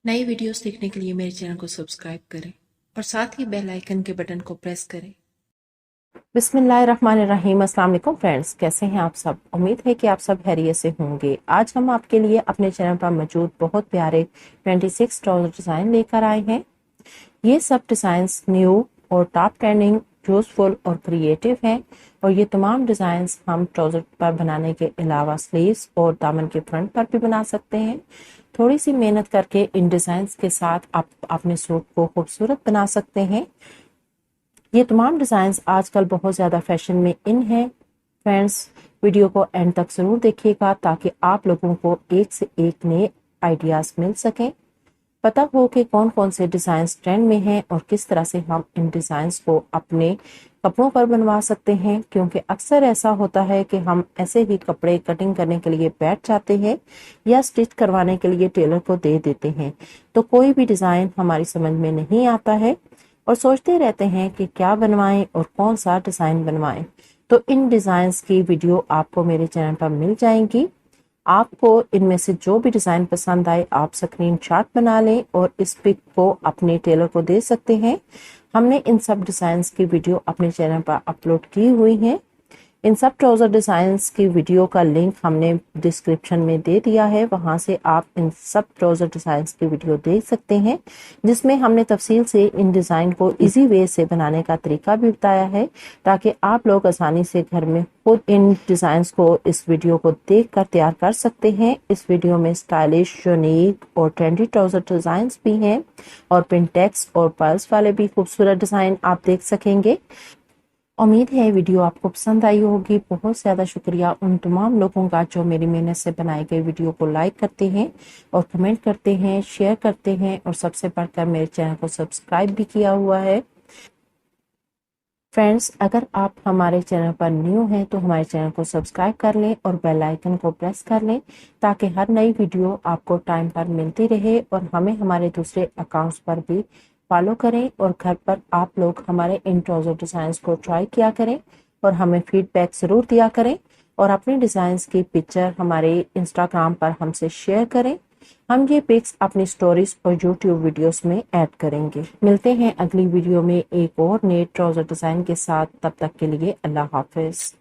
नई वीडियोस देखने के लिए मेरे चैनल को सब्सक्राइब करें और साथ ही बेल आइकन के बटन को प्रेस करें। बिस्मिल्लाहिर्रहमानिर्रहीम। अस्सलाम वालेकुम फ्रेंड्स, कैसे हैं आप सब? उम्मीद है कि आप सब खैरियत से होंगे। आज हम आपके लिए अपने चैनल पर मौजूद बहुत प्यारे 26 ट्राउजर डिज़ाइन लेकर आए हैं। ये सब डिज़ाइंस न्यू और टॉप ट्रेंडिंग, यूजफुल और क्रिएटिव हैं और ये तमाम डिज़ाइंस हम ट्राउजर पर बनाने के अलावा स्लीव्स और दामन के फ्रंट पर भी बना सकते हैं। थोड़ी सी मेहनत करके इन डिज़ाइंस के साथ आप अपने सूट को खूबसूरत बना सकते हैं। ये तमाम डिज़ाइंस आजकल बहुत ज़्यादा फैशन में इन हैं। फ्रेंड्स, वीडियो को एंड तक ज़रूर देखिएगा ताकि आप लोगों को एक से एक नए आइडियाज़ मिल सकें, पता हो कि कौन कौन से डिज़ाइंस ट्रेंड में हैं और किस तरह से हम इन डिज़ाइंस को अपने कपड़ों पर बनवा सकते हैं। क्योंकि अक्सर ऐसा होता है कि हम ऐसे ही कपड़े कटिंग करने के लिए बैठ जाते हैं या स्टिच करवाने के लिए टेलर को दे देते हैं, तो कोई भी डिज़ाइन हमारी समझ में नहीं आता है और सोचते रहते हैं कि क्या बनवाएं और कौन सा डिज़ाइन बनवाएं। तो इन डिज़ाइंस की वीडियो आपको मेरे चैनल पर मिल जाएंगी। आपको इनमें से जो भी डिज़ाइन पसंद आए आप स्क्रीनशॉट बना लें और इस पिक को अपने टेलर को दे सकते हैं। हमने इन सब डिज़ाइंस की वीडियो अपने चैनल पर अपलोड की हुई है। इन सब ट्राउजर डिज़ाइंस की वीडियो का लिंक हमने डिस्क्रिप्शन में दे दिया है, वहां से आप इन सब ट्राउजर डिज़ाइंस की वीडियो देख सकते हैं, जिसमें हमने तफसील से इन डिज़ाइन को इजी वे से बनाने का तरीका भी बताया है ताकि आप लोग आसानी से घर में खुद इन डिज़ाइंस को इस वीडियो को देख कर तैयार कर सकते हैं। इस वीडियो में स्टाइलिश, यूनिक और ट्रेंडी ट्राउजर डिज़ाइंस भी हैं और पिंटेक्स और पर्ल्स वाले भी खूबसूरत डिज़ाइन आप देख सकेंगे। उम्मीद है वीडियो आपको पसंद आई होगी। बहुत ज़्यादा शुक्रिया उन तमाम लोगों का जो मेरी मेहनत से बनाए गए वीडियो को लाइक करते हैं और कमेंट करते हैं, शेयर करते हैं और सबसे बढ़कर मेरे चैनल को सब्सक्राइब भी किया हुआ है। फ्रेंड्स, अगर आप हमारे चैनल पर न्यू हैं तो हमारे चैनल को सब्सक्राइब कर लें और बेल आइकन को प्रेस कर लें ताकि हर नई वीडियो आपको टाइम पर मिलती रहे और हमें हमारे दूसरे अकाउंट्स पर भी फॉलो करें और घर पर आप लोग हमारे इन ट्राउजर डिज़ाइंस को ट्राई किया करें और हमें फीडबैक ज़रूर दिया करें और अपने डिज़ाइंस की पिक्चर हमारे इंस्टाग्राम पर हमसे शेयर करें। हम ये पिक्स अपनी स्टोरीज और यूट्यूब वीडियोस में ऐड करेंगे। मिलते हैं अगली वीडियो में एक और नए ट्राउजर डिज़ाइन के साथ। तब तक के लिए अल्लाह हाफिज।